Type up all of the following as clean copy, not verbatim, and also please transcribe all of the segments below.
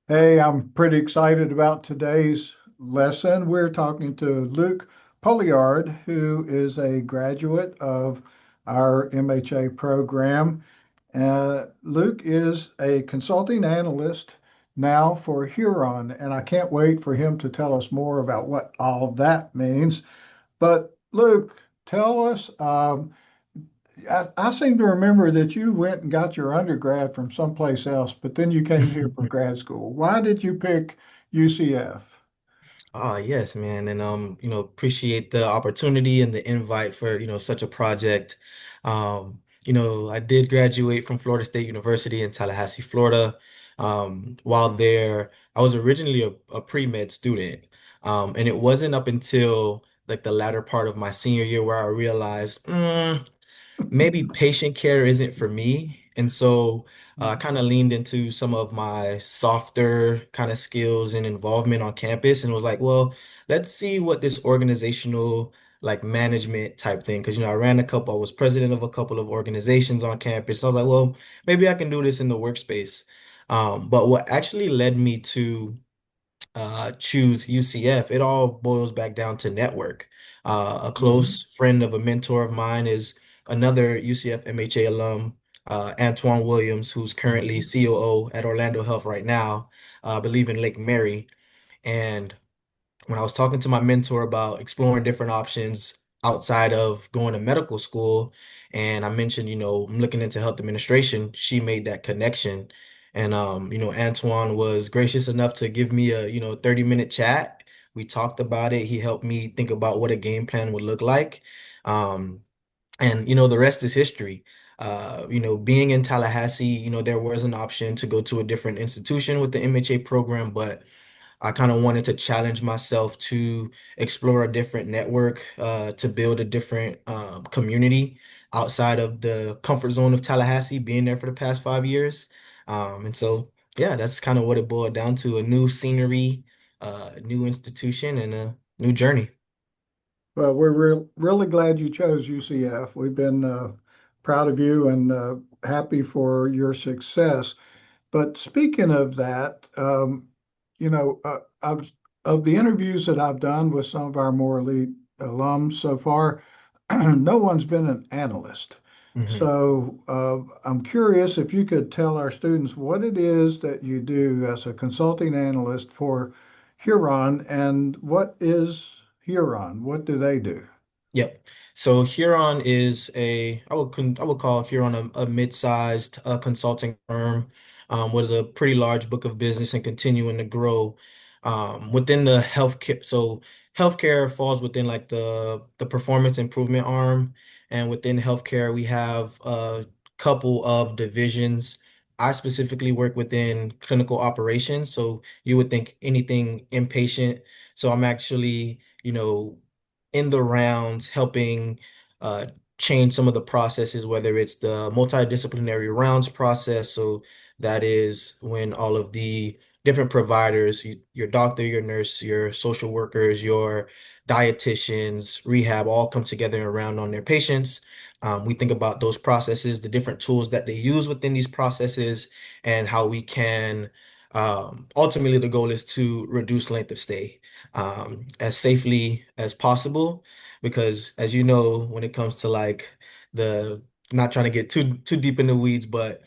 Hey, I'm pretty excited about today's lesson. We're talking to Luc Poliard, who is a graduate of our MHA program. Luc is a consulting analyst now for Huron, and I can't wait for him to tell us more about what all that means. But Luc, tell us, I seem to remember that you went and got your undergrad from someplace else, but then you came here for grad school. Why did you pick UCF? Ah, yes, man. And appreciate the opportunity and the invite for, such a project. I did graduate from Florida State University in Tallahassee, Florida. While there, I was originally a pre-med student. And it wasn't up until like the latter part of my senior year where I realized, maybe patient care isn't for me. And so I kind of leaned into some of my softer kind of skills and involvement on campus and was like, well, let's see what this organizational like management type thing, because I was president of a couple of organizations on campus. So I was like, well, maybe I can do this in the workspace. But what actually led me to choose UCF, it all boils back down to network. A Mhm. close friend of a mentor of mine is another UCF MHA alum, Antoine Williams, who's currently COO at Orlando Health right now, I believe in Lake Mary. And when I was talking to my mentor about exploring different options outside of going to medical school, and I mentioned, I'm looking into health administration, she made that connection. And Antoine was gracious enough to give me a, 30-minute chat. We talked about it. He helped me think about what a game plan would look like. Um, and the rest is history. Being in Tallahassee, there was an option to go to a different institution with the MHA program, but I kind of wanted to challenge myself to explore a different network, to build a different community outside of the comfort zone of Tallahassee, being there for the past 5 years. And so, yeah, that's kind of what it boiled down to, a new scenery, new institution, and a new journey. Well, we're really glad you chose UCF. We've been proud of you and happy for your success. But speaking of that, I've of the interviews that I've done with some of our more elite alums so far, no one's been an analyst. Mhm. So I'm curious if you could tell our students what it is that you do as a consulting analyst for Huron and what is Huron? What do they do? Yep. So Huron is I would call Huron a mid-sized consulting firm, with a pretty large book of business and continuing to grow within the healthcare. So healthcare falls within like the performance improvement arm, and within healthcare we have a couple of divisions. I specifically work within clinical operations, so you would think anything inpatient. So I'm actually, in the rounds helping uh, change some of the processes, whether it's the multidisciplinary rounds process. So that is when all of the different providers, your doctor, your nurse, your social workers, your dietitians, rehab, all come together and round on their patients. We think about those processes, the different tools that they use within these processes, and how we can, ultimately, the goal is to reduce length of stay as safely as possible. Because as you know, when it comes to like the not trying to get too deep in the weeds, but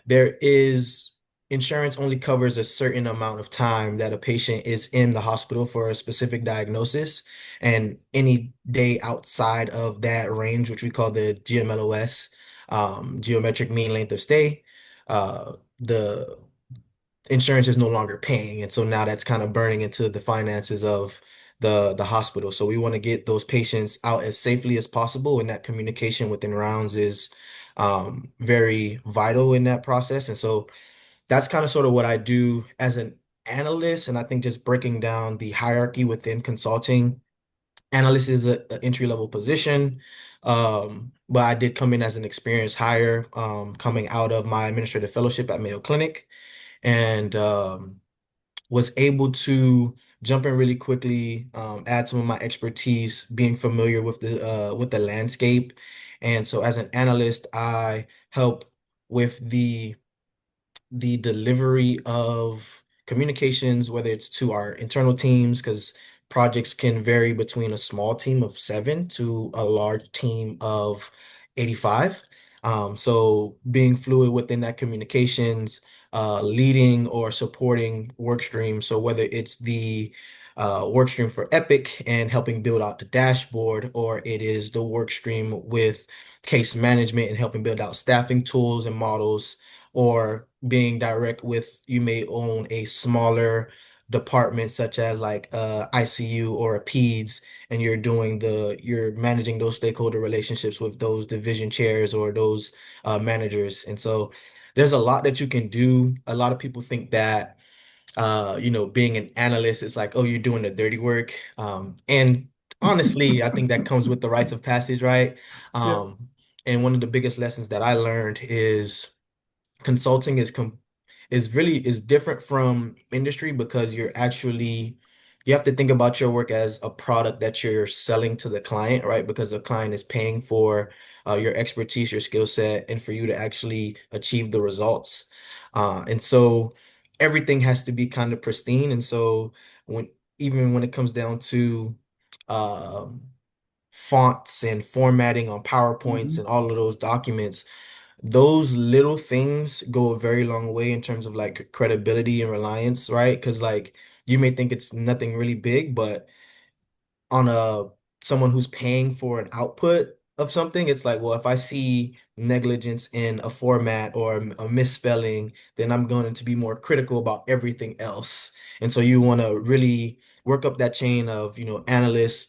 there is insurance only covers a certain amount of time that a patient is in the hospital for a specific diagnosis, and any day outside of that range, which we call the GMLOS, geometric mean length of stay, the insurance is no longer paying. And so now that's kind of burning into the finances of the hospital. So we want to get those patients out as safely as possible. And that communication within rounds is very vital in that process. And so that's kind of sort of what I do as an analyst. And I think just breaking down the hierarchy within consulting. Analyst is an entry level position. But I did come in as an experienced hire, coming out of my administrative fellowship at Mayo Clinic, and was able to jump in really quickly, add some of my expertise, being familiar with the landscape. And so as an analyst, I help with the delivery of communications, whether it's to our internal teams, because projects can vary between a small team of 7 to a large team of 85. So being fluid within that communications, leading or supporting work streams. So whether it's the work stream for Epic and helping build out the dashboard, or it is the work stream with case management and helping build out staffing tools and models, or being direct with, you may own a smaller department such as like ICU or a PEDS, and you're managing those stakeholder relationships with those division chairs or those managers. And so there's a lot that you can do. A lot of people think that being an analyst is like, oh, you're doing the dirty work. And honestly, I think that comes with the rites of passage, right? Yeah. And one of the biggest lessons that I learned is consulting is different from industry, because you have to think about your work as a product that you're selling to the client, right? Because the client is paying for your expertise, your skill set, and for you to actually achieve the results. And so everything has to be kind of pristine. And so when even when it comes down to um, fonts and formatting on PowerPoints Mhm. and all of those documents, those little things go a very long way in terms of like credibility and reliance, right? Because like you may think it's nothing really big, but on a someone who's paying for an output of something, it's like, well, if I see negligence in a format or a misspelling, then I'm going to be more critical about everything else. And so you want to really work up that chain of, analysts,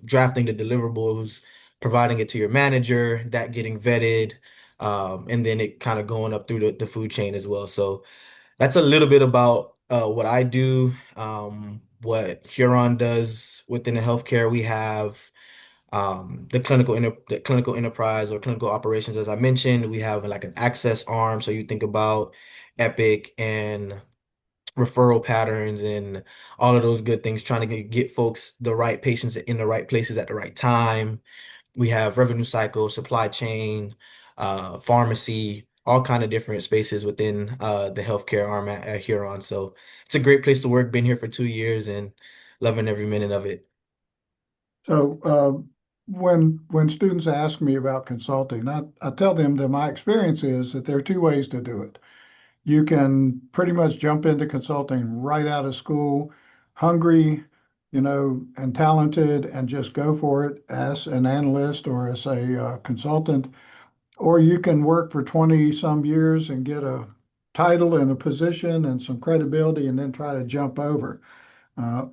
drafting the deliverables, providing it to your manager, that getting vetted, and then it kind of going up through the food chain as well. So that's a little bit about what I do, what Huron does within the healthcare. We have the clinical enterprise or clinical operations, as I mentioned. We have like an access arm, so you think about Epic and referral patterns and all of those good things, trying to get folks the right patients in the right places at the right time. We have revenue cycle, supply chain, pharmacy, all kind of different spaces within the healthcare arm at Huron. So it's a great place to work. Been here for 2 years and loving every minute of it. So when students ask me about consulting, I tell them that my experience is that there are two ways to do it. You can pretty much jump into consulting right out of school, hungry, and talented, and just go for it as an analyst or as a consultant. Or you can work for 20 some years and get a title and a position and some credibility and then try to jump over.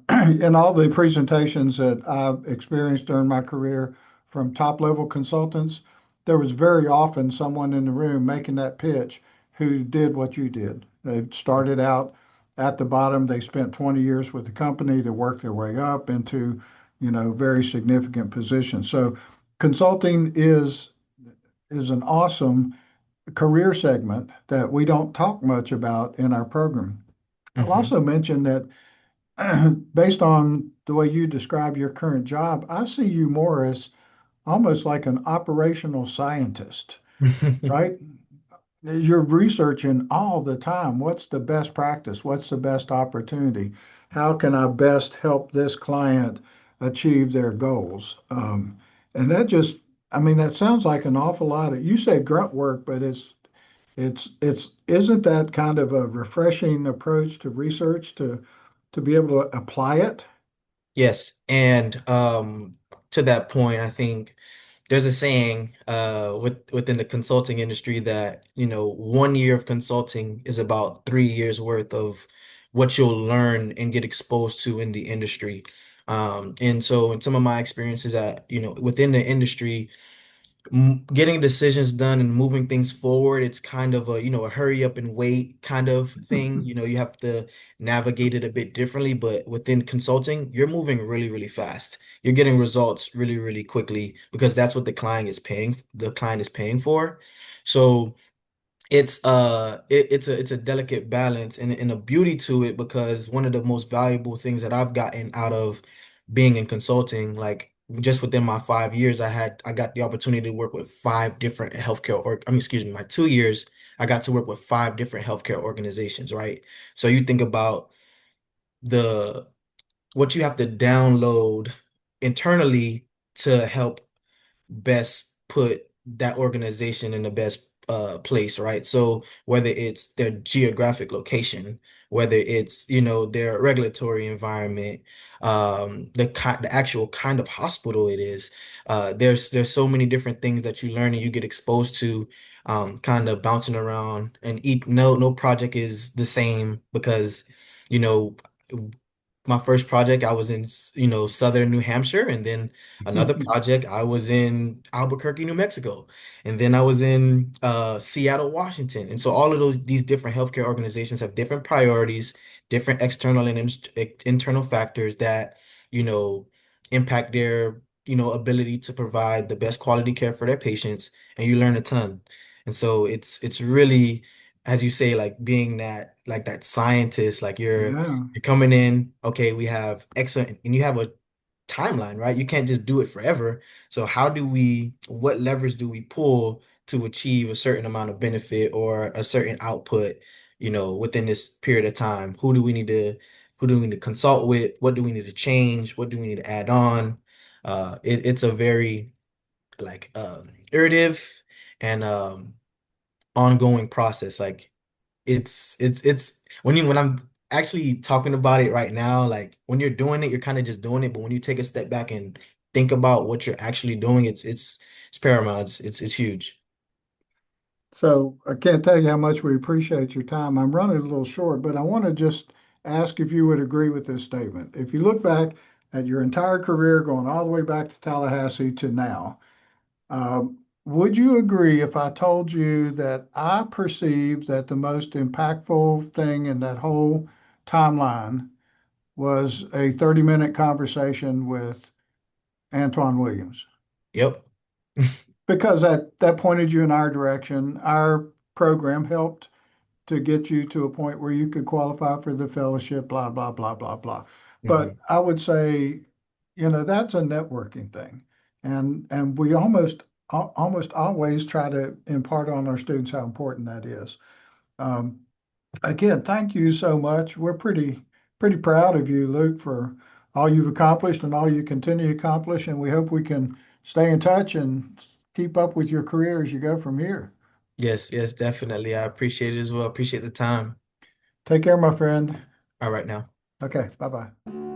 In all the presentations that I've experienced during my career from top level consultants, there was very often someone in the room making that pitch who did what you did. They started out at the bottom, they spent 20 years with the company, they worked their way up into, very significant positions. So consulting is an awesome career segment that we don't talk much about in our program. I'll Hmm. also mention that based on the way you describe your current job, I see you more as almost like an operational scientist, right? You're researching all the time. What's the best practice? What's the best opportunity? How can I best help this client achieve their goals? And that just, I mean, that sounds like an awful lot of, you say grunt work, but isn't that kind of a refreshing approach to research to be able to apply it? Yes, and to that point, I think there's a saying within the consulting industry that, 1 year of consulting is about 3 years worth of what you'll learn and get exposed to in the industry. And so in some of my experiences at, within the industry, getting decisions done and moving things forward, it's kind of a hurry up and wait kind of thing. You have to navigate it a bit differently, but within consulting, you're moving really, really fast. You're getting results really, really quickly because that's what the client is paying for. So it's a delicate balance and a beauty to it, because one of the most valuable things that I've gotten out of being in consulting, like just within my 5 years, I got the opportunity to work with five different healthcare, or I mean, excuse me, my 2 years, I got to work with 5 different healthcare organizations, right? So you think about the what you have to download internally to help best put that organization in the best place, right? So whether it's their geographic location, whether it's, their regulatory environment, the actual kind of hospital it is, there's so many different things that you learn and you get exposed to, kind of bouncing around, and no project is the same because, you know, my first project, I was in, southern New Hampshire, and then another project, I was in Albuquerque, New Mexico, and then I was in Seattle, Washington. And so all of these different healthcare organizations have different priorities, different external and internal factors that, you know, impact their, ability to provide the best quality care for their patients, and you learn a ton. And so it's really, as you say, like being that scientist, like Yeah. you're coming in, okay, we have excellent, and you have a timeline, right? You can't just do it forever. So what levers do we pull to achieve a certain amount of benefit or a certain output, within this period of time? Who do we need to consult with? What do we need to change? What do we need to add on? It's a very like iterative and ongoing process. Like it's when I'm actually talking about it right now, like when you're doing it, you're kind of just doing it. But when you take a step back and think about what you're actually doing, it's paramount. It's huge. So I can't tell you how much we appreciate your time. I'm running a little short, but I want to just ask if you would agree with this statement. If you look back at your entire career, going all the way back to Tallahassee to now, would you agree if I told you that I perceive that the most impactful thing in that whole timeline was a 30-minute conversation with Antoine Williams? Yep. Because that pointed you in our direction. Our program helped to get you to a point where you could qualify for the fellowship, blah, blah, blah, blah, blah. But Hmm. I would say, that's a networking thing. And we almost always try to impart on our students how important that is. Um, Again, thank you so much. We're pretty proud of you, Luke, for all you've accomplished and all you continue to accomplish, and we hope we can stay in touch and keep up with your career as you go from here. Yes, yes, definitely. I appreciate it as well. Appreciate the time. Take care, my friend. All right now. Okay, bye-bye.